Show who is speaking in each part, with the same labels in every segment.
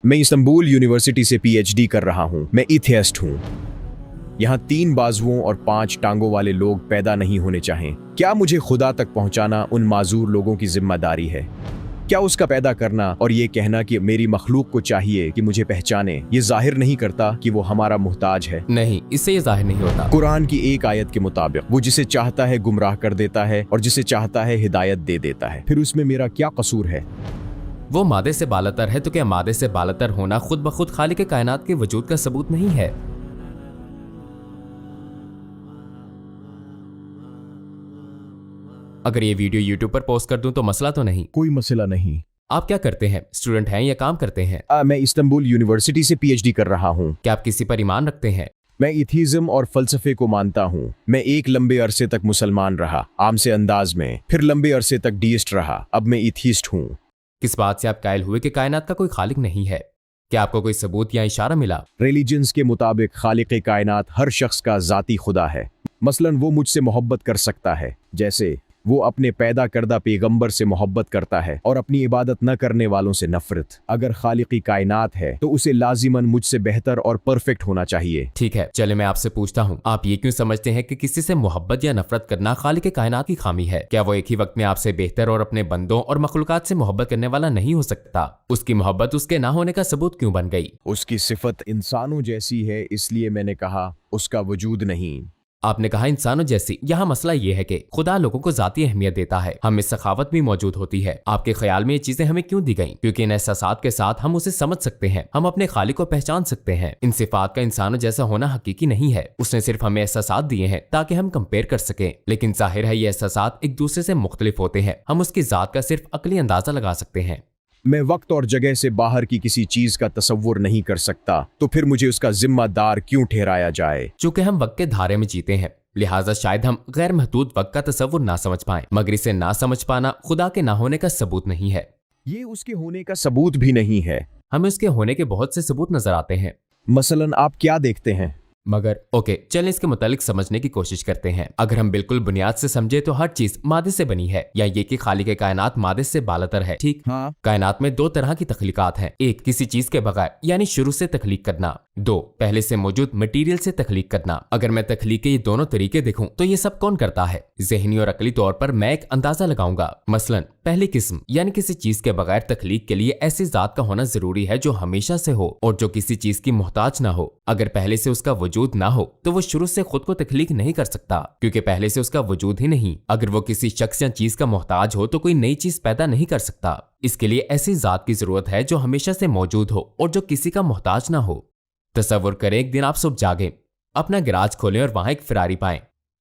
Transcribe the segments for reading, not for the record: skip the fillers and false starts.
Speaker 1: मैं Istanbul university से PhD कर रहा हूँ। मैं इथियस्ट हूँ। यहाँ 3 बाजुओं और 5 टांगों वाले लोग पैदा नहीं होने चाहें। क्या मुझे खुदा तक पहुँचाना उन माजूर लोगों की जिम्मेदारी है? क्या उसका पैदा करना और ये कहना कि मेरी मखलूक को चाहिए कि मुझे पहचाने, ये जाहिर नहीं करता कि वो हमारा मुहताज है?
Speaker 2: नहीं, इससे ये जाहिर नहीं होता।
Speaker 1: कुरान की एक आयत के मुताबिक वो जिसे चाहता है गुमराह कर देता है और जिसे चाहता है हिदायत दे देता है। फिर उसमें मेरा क्या कसूर है?
Speaker 2: वो मादे से बालतर है तो क्या मादे से बालतर होना खुद ब खुद खालिक कायनात के वजूद का सबूत नहीं है? अगर ये वीडियो YouTube पर पोस्ट कर दूं तो मसला तो नहीं?
Speaker 1: कोई मसला नहीं।
Speaker 2: आप क्या करते हैं? स्टूडेंट हैं या काम करते हैं?
Speaker 1: मैं इस्तांबुल यूनिवर्सिटी से पीएचडी कर रहा हूँ।
Speaker 2: क्या आप किसी पर ईमान रखते हैं?
Speaker 1: मैं इथीज़म और फलसफे को मानता हूँ। मैं एक लंबे अरसे तक मुसलमान रहा, आम से अंदाज में, फिर लंबे अरसे तक डीइस्ट रहा, अब मैं इथीस्ट हूँ।
Speaker 2: किस बात से आप कायल हुए कि कायनात का कोई खालिक नहीं है? क्या आपको कोई सबूत या इशारा मिला?
Speaker 1: रिलीजन्स के मुताबिक खालिक कायनात हर शख्स का जाती खुदा है। मसलन वो मुझसे मोहब्बत कर सकता है जैसे वो अपने पैदा करदा पैगंबर से मोहब्बत करता है और अपनी इबादत न करने वालों से नफरत। अगर खालिकी कायनात है तो उसे लाजिमन मुझसे बेहतर और परफेक्ट होना चाहिए।
Speaker 2: ठीक है, चले मैं आपसे पूछता हूँ, आप ये क्यों समझते हैं कि किसी से मोहब्बत या नफरत करना खालिक कायनात की खामी है? क्या वो एक ही वक्त में आपसे बेहतर और अपने बंदों और मखलूकात से मोहब्बत करने वाला नहीं हो सकता? उसकी मोहब्बत उसके ना होने का सबूत क्यों बन गई?
Speaker 1: उसकी सिफत इंसानों जैसी है, इसलिए मैंने कहा उसका वजूद नहीं।
Speaker 2: आपने कहा इंसानों जैसी। यहाँ मसला ये है कि खुदा लोगों को जाती अहमियत देता है, हम में सखावत भी मौजूद होती है। आपके ख्याल में ये चीजें हमें क्यों दी गई? क्योंकि इन एहसासात के साथ हम उसे समझ सकते हैं, हम अपने खालिक को पहचान सकते हैं। इन सिफात का इंसानों जैसा होना हकीकी नहीं है, उसने सिर्फ हमें एहसासात दिए हैं ताकि हम कंपेयर कर सकें। लेकिन जाहिर है ये एहसासात एक दूसरे से मुख्तलिफ होते हैं, हम उसकी जात का सिर्फ अकली अंदाजा लगा सकते हैं।
Speaker 1: मैं वक्त और जगह से बाहर की किसी चीज का तसव्वुर नहीं कर सकता, तो फिर मुझे उसका जिम्मेदार क्यों ठहराया जाए?
Speaker 2: चूंकि हम वक्त के धारे में जीते हैं, लिहाजा शायद हम गैर महदूद वक्त का तसव्वुर ना समझ पाएं, मगर इसे ना समझ पाना खुदा के ना होने का सबूत नहीं है।
Speaker 1: ये उसके होने का सबूत भी नहीं है।
Speaker 2: हमें उसके होने के बहुत से सबूत नजर आते हैं।
Speaker 1: मसलन आप क्या देखते हैं?
Speaker 2: मगर ओके, चलें इसके मुतालिक समझने की कोशिश करते हैं। अगर हम बिल्कुल बुनियाद से समझे तो हर चीज मादे से बनी है, या ये कि खालिक कायनात मादे से बालतर है। ठीक,
Speaker 1: हाँ।
Speaker 2: कायनात में 2 तरह की तख्लीकात हैं। एक, किसी चीज के बगैर यानी शुरू से तख्लीक करना। 2, पहले से मौजूद मटेरियल से तख्लीक करना। अगर मैं तख्लीक के ये दोनों तरीके देखूं तो ये सब कौन करता है? ज़हनी और अकली तौर पर मैं एक अंदाजा लगाऊंगा। मसलन पहली किस्म यानी किसी चीज के बगैर तख्लीक के लिए ऐसी जात का होना जरूरी है जो हमेशा से हो और जो किसी चीज की मोहताज ना हो। अगर पहले से उसका वजूद ना हो तो वो शुरू से खुद को तख्लीक नहीं कर सकता, क्योंकि पहले से उसका वजूद ही नहीं। अगर वो किसी शख्स या चीज का मोहताज हो तो कोई नई चीज पैदा नहीं कर सकता। इसके लिए ऐसी जात की जरूरत है जो हमेशा से मौजूद हो और जो किसी का मोहताज ना हो। तसव्वुर करें एक दिन आप सुबह जागें, अपना गैराज खोलें और वहां एक फिरारी पाएं।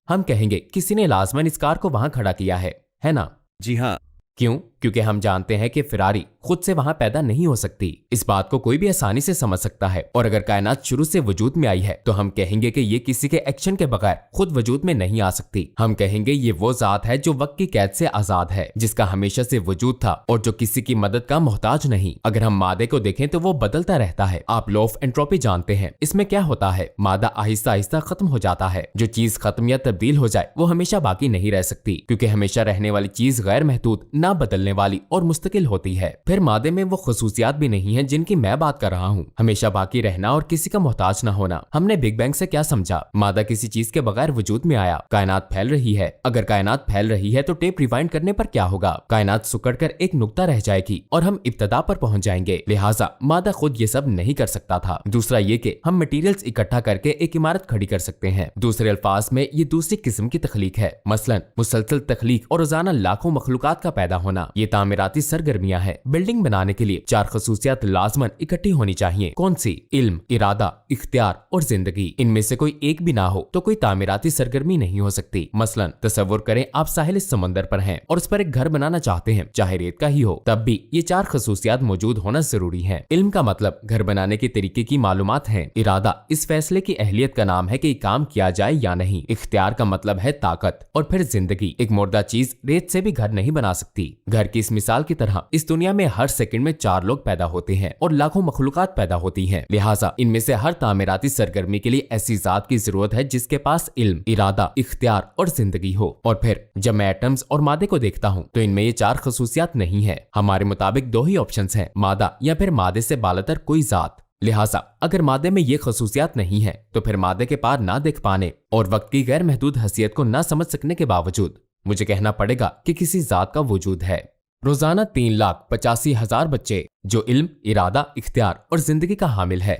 Speaker 2: हम कहेंगे किसी ने लाजमन इस कार को वहां खड़ा किया है ना?
Speaker 1: जी हाँ।
Speaker 2: क्यों? क्योंकि हम जानते हैं कि फिरारी खुद से वहां पैदा नहीं हो सकती। इस बात को कोई भी आसानी से समझ सकता है। और अगर कायनात शुरू से वजूद में आई है तो हम कहेंगे कि ये किसी के एक्शन के बगैर खुद वजूद में नहीं आ सकती। हम कहेंगे ये वो जात है जो वक्त की कैद से आजाद है, जिसका हमेशा से वजूद था और जो किसी की मदद का मोहताज नहीं। अगर हम मादे को देखें तो वो बदलता रहता है। आप लॉ ऑफ एंट्रोपी जानते हैं, इसमें क्या होता है? मादा आहिस्ता आहिस्ता खत्म हो जाता है। जो चीज खत्म या तब्दील हो जाए वो हमेशा बाकी नहीं रह सकती, क्योंकि हमेशा रहने वाली चीज गैर महदूद, ना बदलने वाली और मुस्तकिल होती है। फिर मादे में वो खसूसियात भी नहीं है जिनकी मैं बात कर रहा हूँ, हमेशा बाकी रहना और किसी का मोहताज ना होना। हमने बिग बैंग से क्या समझा? मादा किसी चीज के बगैर वजूद में आया। कायनात फैल रही है। अगर कायनात फैल रही है तो टेप रिवाइंड करने पर क्या होगा? कायनात सिकुड़कर एक नुक्ता रह जाएगी और हम इब्तदा पर पहुंच जाएंगे। लिहाजा मादा खुद ये सब नहीं कर सकता था। दूसरा ये कि हम मटेरियल्स इकट्ठा करके एक इमारत खड़ी कर सकते हैं। दूसरे अल्फाज में ये दूसरी किस्म की तख्लीक है, मसलन मुसलसल तख्लीक और रोजाना लाखों मखलूकात का पैदा होना। ये तामीराती सरगर्मियां है। बिल्डिंग बनाने के लिए 4 खसूसियात लाजमन इकट्ठी होनी चाहिए। कौन सी? इल्म, इरादा, इख्तियार और जिंदगी। इनमें से कोई एक भी ना हो तो कोई तामीराती सरगर्मी नहीं हो सकती। मसलन तसव्वुर करें आप साहिल समंदर पर हैं और उस पर एक घर बनाना चाहते हैं, चाहे रेत का ही हो, तब भी ये 4 खसूसियात मौजूद होना जरूरी है। इल्म का मतलब घर बनाने के तरीके की मालूमात है। इरादा इस फैसले की अहलियत का नाम है कि काम किया जाए या नहीं। इख्तियार का मतलब है ताकत। और फिर जिंदगी, एक मुर्दा चीज रेत से भी घर नहीं बना सकती। थी। घर की इस मिसाल की तरह इस दुनिया में हर सेकंड में 4 लोग पैदा होते हैं और लाखों मखलूकात पैदा होती हैं। लिहाजा इनमें से हर तामीराती सरगर्मी के लिए ऐसी जात की जरूरत है जिसके पास इल्म, इरादा, इख्तियार और जिंदगी हो। और फिर जब मैं एटम्स और मादे को देखता हूँ तो इनमें ये 4 खसूसियात नहीं है। हमारे मुताबिक 2 ही ऑप्शंस हैं, मादा या फिर मादे से बालतर कोई जात। लिहाजा अगर मादे में ये खसूसियात नहीं है तो फिर मादे के पार ना देख पाने और वक्त की गैर महदूद हसीयत को ना समझ सकने के बावजूद मुझे कहना पड़ेगा कि किसी जात का वजूद है। रोजाना 3,85,000 बच्चे जो इल्म, इरादा, इख्तियार और जिंदगी का हामिल है,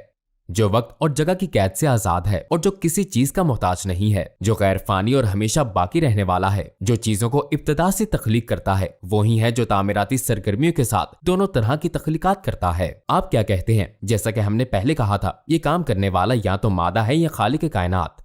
Speaker 2: जो वक्त और जगह की कैद से आजाद है और जो किसी चीज का मोहताज नहीं है, जो गैर फानी और हमेशा बाकी रहने वाला है, जो चीजों को इब्तिदा से तख्लीक करता है, वही है जो तामीराती सरगर्मियों के साथ दोनों तरह की तख्लीकात करता है। आप क्या कहते हैं? जैसा कि हमने पहले कहा था, ये काम करने वाला या तो मादा है या खालिक कायनात।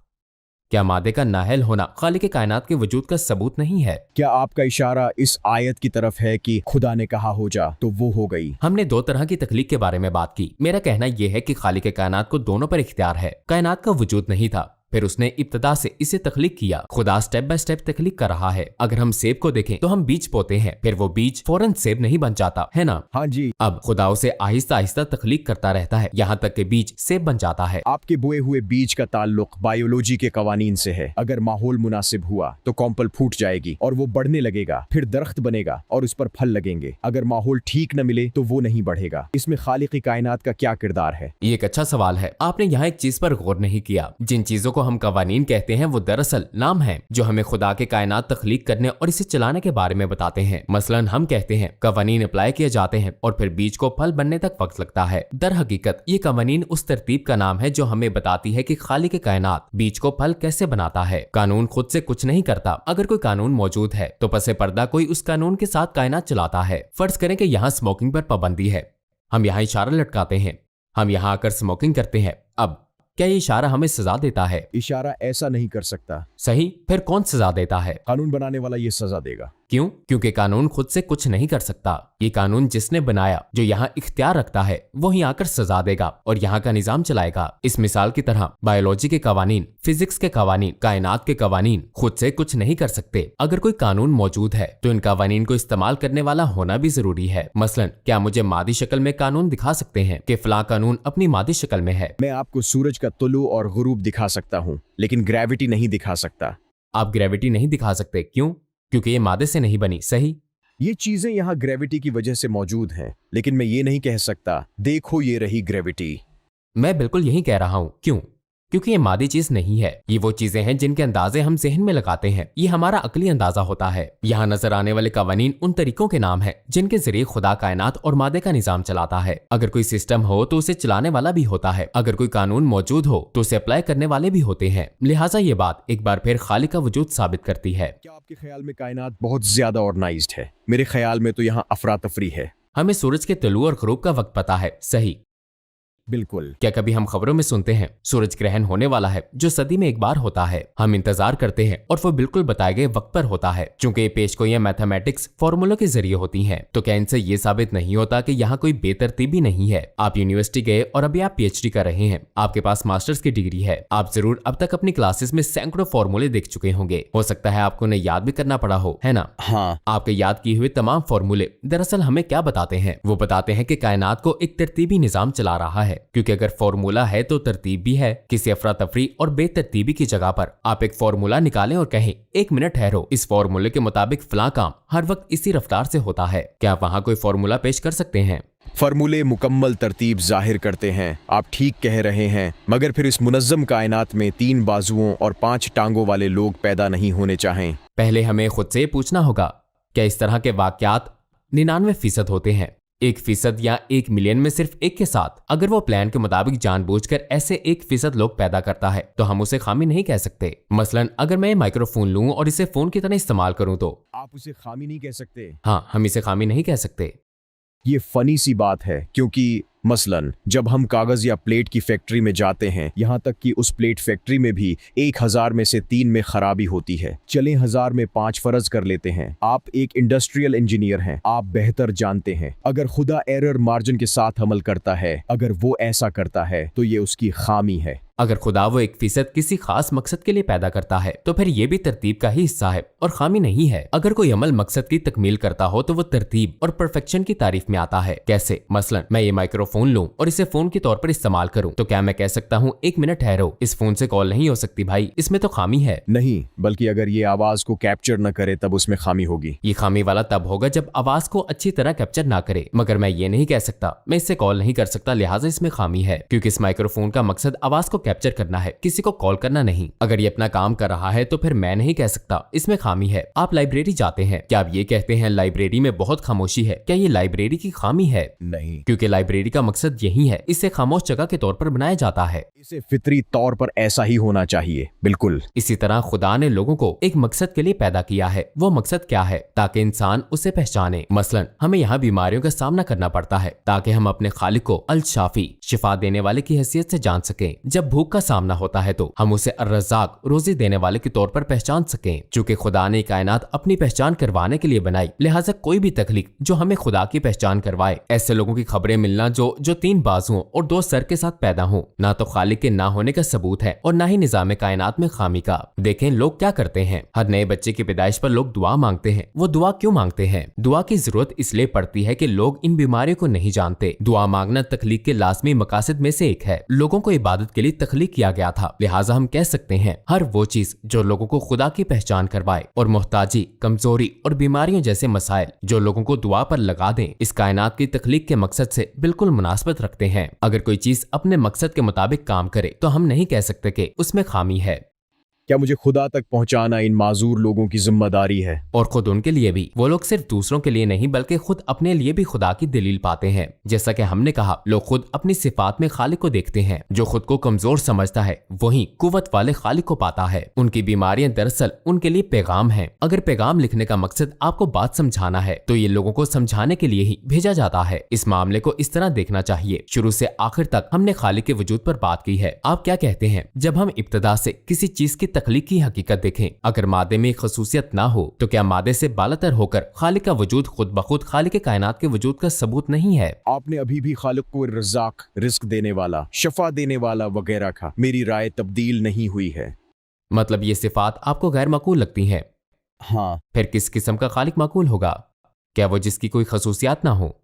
Speaker 2: क्या मादे का नाहल होना खालिक कायनात के वजूद का सबूत नहीं है?
Speaker 1: क्या आपका इशारा इस आयत की तरफ है कि खुदा ने कहा हो जा तो वो हो गई?
Speaker 2: हमने 2 तरह की तख्लीक के बारे में बात की। मेरा कहना यह है कि खालिक कायनात को दोनों पर इख्तियार है। कायनात का वजूद नहीं था, फिर उसने इब्तिदा से इसे तख्लीक किया। खुदा स्टेप बाय स्टेप तख्लीक कर रहा है। अगर हम सेब को देखें तो हम बीज बोते हैं, फिर वो बीज फौरन सेब नहीं बन जाता है ना?
Speaker 1: हाँ जी।
Speaker 2: अब खुदा उसे आहिस्ता आहिस्ता तख्लीक करता रहता है, यहाँ तक कि बीज सेब बन जाता है।
Speaker 1: आपके बोए हुए बीज का ताल्लुक बायोलॉजी के कवानीन से है। अगर माहौल मुनासिब हुआ तो कॉम्पल फूट जाएगी और वो बढ़ने लगेगा, फिर दरख्त बनेगा और उस पर फल लगेंगे। अगर माहौल ठीक न मिले तो वो नहीं बढ़ेगा। इसमें खालिक कायनात का क्या किरदार है?
Speaker 2: ये एक अच्छा सवाल है। आपने यहाँ एक चीज पर गौर नहीं किया। जिन चीजों को हम कवानीन कहते हैं वो दरअसल नाम है जो हमें खुदा के कायनात तख्लीक करने और इसे चलाने के बारे में बताते हैं। मसलन हम कहते हैं कवानीन अप्लाई किए जाते हैं और फिर बीज को फल बनने तक वक्त लगता है। दर हकीकत ये कवानीन उस तरतीब का नाम है जो हमें बताती है कि खालिक कायनात बीज को फल कैसे बनाता है। कानून खुद से कुछ नहीं करता। अगर कोई कानून मौजूद है तो पसे पर्दा कोई उस कानून के साथ कायनात चलाता है। फर्ज करें कि यहाँ स्मोकिंग पर पाबंदी है, हम यहाँ इशारा लटकाते हैं, हम यहाँ आकर स्मोकिंग करते हैं। अब क्या ये इशारा हमें सजा देता है?
Speaker 1: इशारा ऐसा नहीं कर सकता।
Speaker 2: सही, फिर कौन सजा देता है?
Speaker 1: कानून बनाने वाला ये सजा देगा।
Speaker 2: क्यों? क्योंकि कानून खुद से कुछ नहीं कर सकता। ये कानून जिसने बनाया, जो यहाँ इख्तियार रखता है, वही आकर सजा देगा और यहाँ का निजाम चलाएगा। इस मिसाल की तरह बायोलॉजी के कवानीन, फिजिक्स के कवानीन, कायनात के कवानीन खुद से कुछ नहीं कर सकते। अगर कोई कानून मौजूद है तो इन कवानीन को इस्तेमाल करने वाला होना भी जरूरी है। मसलन क्या मुझे मादी शक्ल में कानून दिखा सकते हैं कि फला कानून अपनी मादी शक्ल में है?
Speaker 1: मैं आपको सूरज का तुलू और गुरूब दिखा सकता हूँ, लेकिन ग्रेविटी नहीं दिखा सकता।
Speaker 2: आप ग्रेविटी नहीं दिखा सकते, क्यों? क्योंकि ये मादे से नहीं बनी। सही,
Speaker 1: ये चीजें यहाँ ग्रेविटी की वजह से मौजूद हैं, लेकिन मैं ये नहीं कह सकता देखो ये रही ग्रेविटी।
Speaker 2: मैं बिल्कुल यही कह रहा हूँ। क्यों? क्योंकि ये मादी चीज नहीं है। ये वो चीजें हैं जिनके अंदाजे हम जहन में लगाते हैं। ये हमारा अकली अंदाजा होता है। यहाँ नजर आने वाले कवानीन उन तरीकों के नाम है जिनके जरिए खुदा कायनात और मादे का निजाम चलाता है। अगर कोई सिस्टम हो तो उसे चलाने वाला भी होता है। अगर कोई कानून मौजूद हो तो उसे अप्लाई करने वाले भी होते हैं। लिहाजा ये बात एक बार फिर खालिक का वजूद साबित करती है।
Speaker 1: क्या आपके ख्याल में कायनात बहुत ज्यादा ऑर्गेनाइज्ड है? मेरे ख्याल में तो यहाँ अफरा तफरी है।
Speaker 2: हमें सूरज के तुलू और ग़ुरूब का वक्त पता है। सही,
Speaker 1: बिल्कुल।
Speaker 2: क्या कभी हम खबरों में सुनते हैं सूरज ग्रहण होने वाला है जो सदी में एक बार होता है? हम इंतजार करते हैं और वो बिल्कुल बताए गए वक्त पर होता है। चूंकि ये पेशगोइयां मैथमेटिक्स फॉर्मूलों के जरिए होती हैं, तो क्या इनसे ये साबित नहीं होता कि यहाँ कोई बेतरतीबी नहीं है? आप यूनिवर्सिटी गए और अभी आप पीएचडी कर रहे हैं, आपके पास मास्टर्स की डिग्री है, आप जरूर अब तक अपनी क्लासेस में सैकड़ों फॉर्मूले देख चुके होंगे। हो सकता है आपको उन्हें याद भी करना पड़ा हो, है ना?
Speaker 1: हाँ।
Speaker 2: आपके याद किए हुए तमाम फॉर्मूले दरअसल हमें क्या बताते हैं? वो बताते हैं कि कायनात को एक तरतीबी निजाम चला रहा है, क्योंकि अगर फॉर्मूला है तो तरतीब भी है। किसी अफरा तफरी और बेतरतीबी की जगह पर आप एक फॉर्मूला निकालें और कहें एक मिनट ठहरो, इस फॉर्मूले के मुताबिक फला काम हर वक्त इसी रफ्तार से होता है। क्या आप वहाँ कोई फॉर्मूला पेश कर सकते हैं?
Speaker 1: फॉर्मूले मुकम्मल तरतीब जाहिर करते हैं, आप ठीक कह रहे हैं, मगर फिर इस मुनज़्ज़म कायनात में 3 बाजुओं और 5 टांगों वाले लोग पैदा नहीं होने चाहें।
Speaker 2: पहले हमें खुद से पूछना होगा, क्या इस तरह के वाकयात 99% होते हैं? 1% या 1 मिलियन में सिर्फ एक के साथ अगर वो प्लान के मुताबिक जानबूझकर ऐसे 1% लोग पैदा करता है तो हम उसे खामी नहीं कह सकते। मसलन अगर मैं माइक्रोफोन लूं और इसे फोन की तरह इस्तेमाल करूं तो
Speaker 1: आप उसे खामी नहीं कह सकते।
Speaker 2: हाँ, हम इसे खामी नहीं कह सकते।
Speaker 1: ये फनी सी बात है, क्योंकि मसलन जब हम कागज या प्लेट की फैक्ट्री में जाते हैं, यहाँ तक कि उस प्लेट फैक्ट्री में भी 1000 में से 3 में खराबी होती है। चले 1000 में 5 फर्ज कर लेते हैं। आप एक इंडस्ट्रियल इंजीनियर हैं, आप बेहतर जानते हैं अगर खुदा एरर मार्जिन के साथ अमल करता है, अगर वो ऐसा करता है तो ये उसकी खामी है।
Speaker 2: अगर खुदा वो 1% किसी खास मकसद के लिए पैदा करता है तो फिर ये भी तरतीब का ही हिस्सा है और खामी नहीं है। अगर कोई अमल मकसद की तकमील करता हो तो वो तरतीब और परफेक्शन की तारीफ में आता है। कैसे? मसलन मैं ये माइक्रोफोन लूं और इसे फोन के तौर पर इस्तेमाल करूं, तो क्या मैं कह सकता हूं 1 मिनट ठहरो, इस फोन से कॉल नहीं हो सकती भाई, इसमें तो खामी है?
Speaker 1: नहीं, बल्कि अगर ये आवाज को कैप्चर न करे तब उसमें खामी होगी।
Speaker 2: ये खामी वाला तब होगा जब आवाज को अच्छी तरह कैप्चर ना करे। मगर मैं ये नहीं कह सकता मैं इससे कॉल नहीं कर सकता लिहाजा इसमें खामी है, क्योंकि इस माइक्रोफोन का मकसद आवाज को कैप्चर करना है, किसी को कॉल करना नहीं। अगर ये अपना काम कर रहा है तो फिर मैं नहीं कह सकता इसमें खामी है। आप लाइब्रेरी जाते हैं, क्या आप ये कहते हैं लाइब्रेरी में बहुत खामोशी है? क्या ये लाइब्रेरी की खामी है?
Speaker 1: नहीं,
Speaker 2: क्योंकि लाइब्रेरी का मकसद यही है, इसे खामोश जगह के तौर पर बनाया जाता है।
Speaker 1: इसे फितरी तौर पर ऐसा ही होना चाहिए। बिल्कुल।
Speaker 2: इसी तरह खुदा ने लोगों को एक मकसद के लिए पैदा किया है। वो मकसद क्या है? ताकि इंसान उसे पहचाने। मसलन हमें यहाँ बीमारियों का सामना करना पड़ता है ताकि हम अपने खालिक को अल शाफी, शिफा देने वाले की हैसियत से जान सकें। जब भूख का सामना होता है तो हम उसे अर्रज़ाक, रोजी देने वाले के तौर पर पहचान सकें। चूंकि खुदा ने कायनात अपनी पहचान करवाने के लिए बनाई, लिहाजा कोई भी तख्लीक जो हमें खुदा की पहचान करवाए, ऐसे लोगों की खबरें मिलना जो 3 बाजुओं और 2 सर के साथ पैदा हों, ना तो खालिक के ना होने का सबूत है और ना ही निजाम कायनात में खामी का। देखें लोग क्या करते हैं। हर नए बच्चे की पैदाइश पर लोग दुआ मांगते हैं। वो दुआ क्यों मांगते हैं? दुआ की जरूरत इसलिए पड़ती है कि लोग इन बीमारियों को नहीं जानते। दुआ मांगना तख्लीक के लाजमी मकासद में से एक है। लोगों को इबादत के लिए तख्लीक किया गया था, लिहाजा हम कह सकते हैं हर वो चीज जो लोगों को खुदा की पहचान करवाए और मोहताजी, कमजोरी और बीमारियों जैसे मसाइल जो लोगों को दुआ पर लगा दें, इस कायनात की तख्लीक के मकसद से बिल्कुल मुनासबत रखते हैं। अगर कोई चीज अपने मकसद के मुताबिक काम करे तो हम नहीं कह सकते कि उसमें खामी है।
Speaker 1: क्या मुझे खुदा तक पहुंचाना इन माजूर लोगों की जिम्मेदारी है?
Speaker 2: और खुद उनके लिए भी। वो लोग सिर्फ दूसरों के लिए नहीं बल्कि खुद अपने लिए भी खुदा की दलील पाते हैं। जैसा कि हमने कहा, लोग खुद अपनी सिफात में खालिक को देखते हैं। जो खुद को कमजोर समझता है वही कुव्वत वाले खालिक को पाता है। उनकी बीमारियां दरअसल उनके लिए पैगाम है। अगर पैगाम लिखने का मकसद आपको बात समझाना है तो ये लोगों को समझाने के लिए ही भेजा जाता है। इस मामले को इस तरह देखना चाहिए, शुरू से आखिर तक हमने खालिक के वजूद पर बात की है। आप क्या कहते हैं जब हम इब्तदा से किसी चीज की तख्लीक की हकीकत देखें? अगर मादे में खसूसियत ना हो तो क्या मादे से बालातर होकर खालिक का वजूद खुद ब खुद खालिक के कायनात के वजूद का सबूत नहीं है?
Speaker 1: आपने अभी भी खालिक को रज़ाक, रिस्क देने वाला, शफा देने वाला वगैरह कहा। मेरी राय तब्दील नहीं हुई है।
Speaker 2: मतलब ये सिफात आपको गैर माकूल लगती हैं?
Speaker 1: हाँ।
Speaker 2: फिर किस किस्म का खालिक माकूल होगा? क्या वो जिसकी कोई खसूसियात ना हो?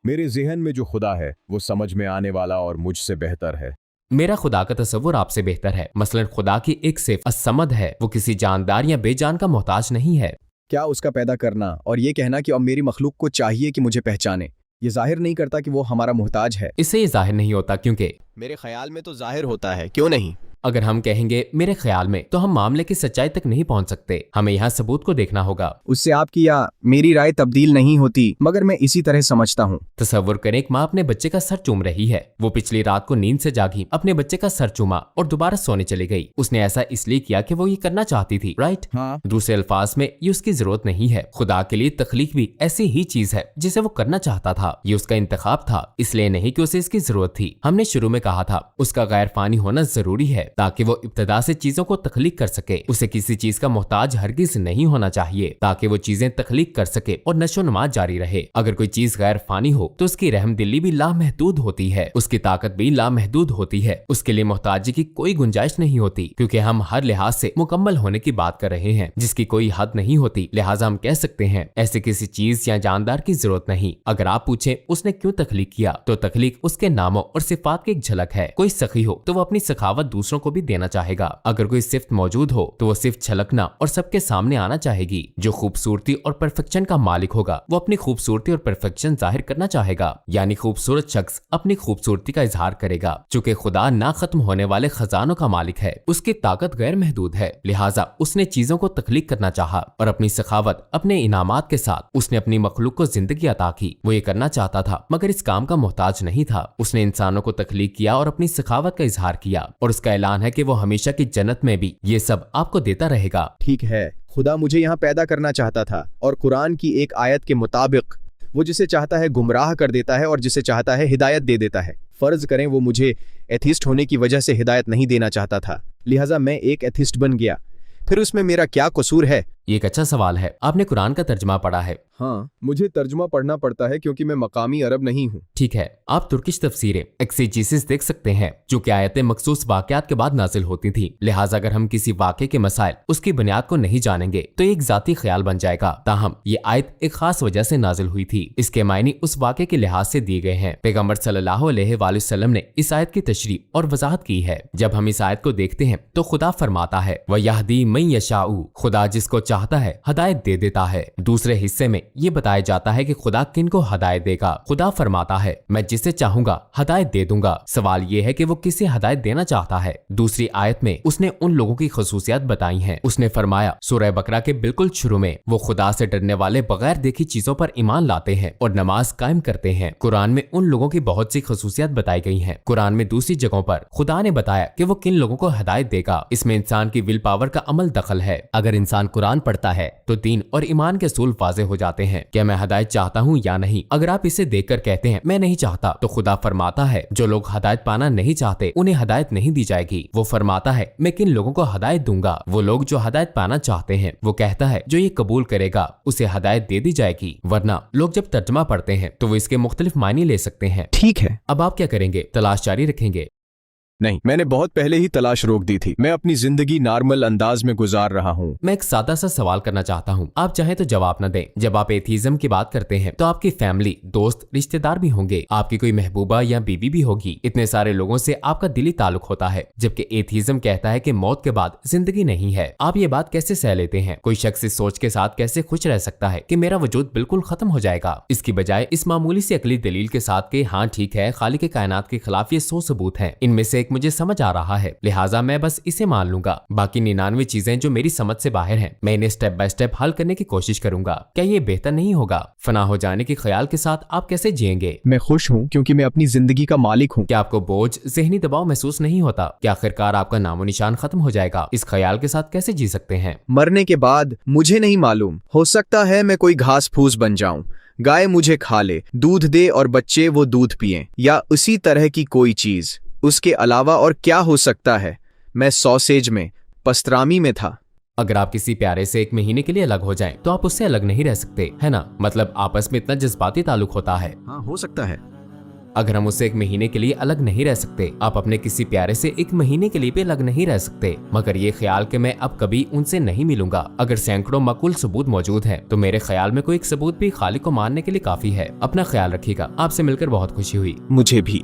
Speaker 1: मेरे जहन में जो खुदा है वो समझ में आने वाला और मुझसे बेहतर है।
Speaker 2: मेरा खुदा का तस्वुर आपसे बेहतर है। मसलन खुदा की एक सिफ़त अस्समद है। वो किसी जानदार या बेजान का मोहताज नहीं है।
Speaker 3: क्या उसका पैदा करना और ये कहना कि अब मेरी मखलूक को चाहिए कि मुझे पहचाने, ये जाहिर नहीं करता कि वो हमारा मोहताज है?
Speaker 2: इससे ये जाहिर नहीं होता, क्योंकि
Speaker 3: मेरे ख्याल में तो जाहिर होता है, क्यों नहीं?
Speaker 2: अगर हम कहेंगे मेरे ख्याल में, तो हम मामले की सच्चाई तक नहीं पहुंच सकते। हमें यहाँ सबूत को देखना होगा।
Speaker 3: उससे आपकी या मेरी राय तब्दील नहीं होती, मगर मैं इसी तरह समझता हूँ।
Speaker 2: तसव्वुर करें, एक माँ अपने बच्चे का सर चूम रही है। वो पिछली रात को नींद से जागी, अपने बच्चे का सर चूमा और दोबारा सोने चली गई। उसने ऐसा इसलिए किया कि वो ये करना चाहती थी, राइट?
Speaker 3: हाँ।
Speaker 2: दूसरे अल्फाज में ये उसकी जरूरत नहीं है। खुदा के लिए तख्लीक भी ऐसी ही चीज है जिसे वो करना चाहता था। ये उसका इंतखाब था, इसलिए नहीं कि उसे इसकी जरूरत थी। हमने शुरू में कहा था उसका गैर फानी होना जरूरी है ताकि वो इब्तदा से चीजों को तख्लीक कर सके। उसे किसी चीज का मोहताज हरगिज नहीं होना चाहिए ताकि वो चीजें तख्लीक कर सके और नशोनुमा जारी रहे। अगर कोई चीज गैर फानी हो तो उसकी रहमदिली भी लामहदूद होती है, उसकी ताकत भी लामहदूद होती है। उसके लिए मोहताजी की कोई गुंजाइश नहीं होती, क्योंकि हम हर लिहाज से मुकम्मल होने की बात कर रहे हैं जिसकी कोई हद नहीं होती। लिहाजा हम कह सकते हैं ऐसे किसी चीज या जानदार की जरूरत नहीं। अगर आप पूछें उसने क्यों तख्लीक किया, तो तख्लीक उसके नामों और सिफात की एक झलक है। कोई सखी हो तो वो अपनी सखावत दूसरों को भी देना चाहेगा। अगर कोई सिफ्त मौजूद हो तो वो सिर्फ छलकना और सबके सामने आना चाहेगी। जो खूबसूरती और परफेक्शन का मालिक होगा वो अपनी खूबसूरती और परफेक्शन जाहिर करना चाहेगा, यानी खूबसूरत शख्स अपनी खूबसूरती का इजहार करेगा। चूंकि खुदा ना खत्म होने वाले खजानों का मालिक है, उसकी ताकत गैर महदूद है, लिहाजा उसने चीजों को तख्लीक करना चाहा और अपनी सखावत, अपने इनामात के साथ उसने अपनी मखलूक को जिंदगी अता की। वो ये करना चाहता था मगर इस काम का मोहताज नहीं था। उसने इंसानों को तख्लीक किया और अपनी सखावत का इजहार किया, और उसका ऐलान है कि वो हमेशा की जन्नत में भी ये सब आपको देता रहेगा।
Speaker 3: ठीक है, खुदा मुझे यहाँ पैदा करना चाहता था और कुरान की एक आयत के मुताबिक वो जिसे चाहता है गुमराह कर देता है और जिसे चाहता है हिदायत दे देता है। फर्ज करें वो मुझे एथिस्ट होने की वजह से हिदायत नहीं देना चाहता था, लिहाजा मैं एक एथिस्ट बन गया। फिर उसमें मेरा क्या कसूर है?
Speaker 2: ये एक अच्छा सवाल है। आपने कुरान का तर्जमा पढ़ा है?
Speaker 3: हाँ, मुझे तर्जुमा पढ़ना पड़ता है क्योंकि मैं मकामी अरब नहीं हूँ।
Speaker 2: ठीक है, आप तुर्किश तफसीरें एक्सेजीसिस देख सकते हैं, जो कि आयतें मखसूस वाकयात के बाद नाजिल होती थी। लिहाजा अगर हम किसी वाक़े के मसाइल उसकी बुनियाद को नहीं जानेंगे तो एक जाती ख्याल बन जाएगा। ताहम ये आयत एक खास वजह से नाजिल हुई थी, इसके मायने उस वाक़े के लिहाज से दिए गए हैं। पैगम्बर सल्लल्लाहु अलैहि वसल्लम ने इस आयत की तशरीह और वजाहत की है। जब हम इस आयत को देखते हैं तो खुदा फरमाता है व यहदी मन यशाऊ, खुदा जिसको चाहता है हदायत दे देता है। दूसरे हिस्से में ये बताया जाता है कि खुदा किन को हदायत देगा। खुदा फरमाता है मैं जिसे चाहूंगा हदायत दे दूंगा। सवाल ये है कि वो किसे हदायत देना चाहता है। दूसरी आयत में उसने उन लोगों की खसूसियात बताई हैं। उसने फरमाया सूरह बकरा के बिल्कुल शुरू में, वो खुदा से डरने वाले बगैर देखी चीजों पर ईमान लाते हैं और नमाज कायम करते हैं। कुरान में उन लोगों की बहुत सी खसूसियात बताई गई हैं। कुरान में दूसरी जगहों पर खुदा ने बताया कि वो किन लोगों को हदायत देगा। इसमें इंसान की विल पावर का अमल दखल है। अगर इंसान कुरान पढ़ता है तो दीन और ईमान के असूल वाज़ेह हो जाते हैं। क्या मैं हदायत चाहता हूँ या नहीं? अगर आप इसे देखकर कहते हैं मैं नहीं चाहता, तो खुदा फरमाता है जो लोग हदायत पाना नहीं चाहते उन्हें हदायत नहीं दी जाएगी। वो फरमाता है मैं किन लोगों को हदायत दूंगा? वो लोग जो हदायत पाना चाहते हैं। वो कहता है जो ये कबूल करेगा उसे हदायत दे दी जाएगी। वरना लोग जब तर्जमा पढ़ते हैं तो वो इसके मुख्तलिफ मायने ले सकते हैं।
Speaker 3: ठीक है,
Speaker 2: अब आप क्या करेंगे? तलाश जारी रखेंगे?
Speaker 3: नहीं, मैंने बहुत पहले ही तलाश रोक दी थी। मैं अपनी जिंदगी नॉर्मल अंदाज में गुजार रहा हूँ।
Speaker 2: मैं एक सादा सा सवाल करना चाहता हूँ, आप चाहें तो जवाब न दें। जब आप एथीज्म की बात करते हैं तो आपकी फैमिली, दोस्त, रिश्तेदार भी होंगे, आपकी कोई महबूबा या बीवी भी होगी। इतने सारे लोगों से आपका दिली ताल्लुक होता है। जबकि एथीज्म कहता है कि मौत के बाद जिंदगी नहीं है। आप ये बात कैसे सह लेते हैं? कोई शख्स इस सोच के साथ कैसे खुश रह सकता है कि मेरा वजूद बिल्कुल खत्म हो जाएगा? इसकी बजाय इस मामूली सी अकली दलील के साथ कि हाँ ठीक है, खालिक के कायनात के खिलाफ ये 100 सबूत हैं, इनमें से एक मुझे समझ आ रहा है, लिहाजा मैं बस इसे मान लूंगा। बाकी 99 चीजें जो मेरी समझ से बाहर हैं, मैं इन्हें स्टेप बाय स्टेप हल करने की कोशिश करूंगा। क्या ये बेहतर नहीं होगा? फना हो जाने के ख्याल के साथ आप कैसे जिएंगे?
Speaker 3: मैं खुश हूँ क्योंकि मैं अपनी जिंदगी का मालिक हूँ।
Speaker 2: क्या आपको बोझ, ज़हनी दबाव महसूस नहीं होता? क्या आखिरकार आपका नामो निशान खत्म हो जाएगा? इस ख्याल के साथ कैसे जी सकते हैं?
Speaker 3: मरने के बाद मुझे नहीं मालूम, हो सकता है मैं कोई घास फूस बन जाऊं, गाय मुझे खा ले, दूध दे और बच्चे वो दूध पिएं, या उसी तरह की कोई चीज। उसके अलावा और क्या हो सकता है? मैं सॉसेज में, पस्त्रामी में था।
Speaker 2: अगर आप किसी प्यारे से 1 महीने के लिए अलग हो जाएं, तो आप उससे अलग नहीं रह सकते, है ना? मतलब आपस में इतना जज्बाती ताल्लुक होता है।
Speaker 3: हाँ, हो सकता है।
Speaker 2: अगर हम उससे 1 महीने के लिए अलग नहीं रह सकते, आप अपने किसी प्यारे से 1 महीने के लिए भी अलग नहीं रह सकते। मगर ये ख्याल कि मैं अब कभी उनसे नहीं मिलूंगा, अगर सैकड़ों माकूल सबूत मौजूद हैं, तो मेरे ख्याल में कोई एक सबूत भी खालिक को मानने के लिए काफी है। अपना ख्याल रखिएगा। आपसे मिलकर बहुत खुशी हुई।
Speaker 3: मुझे भी।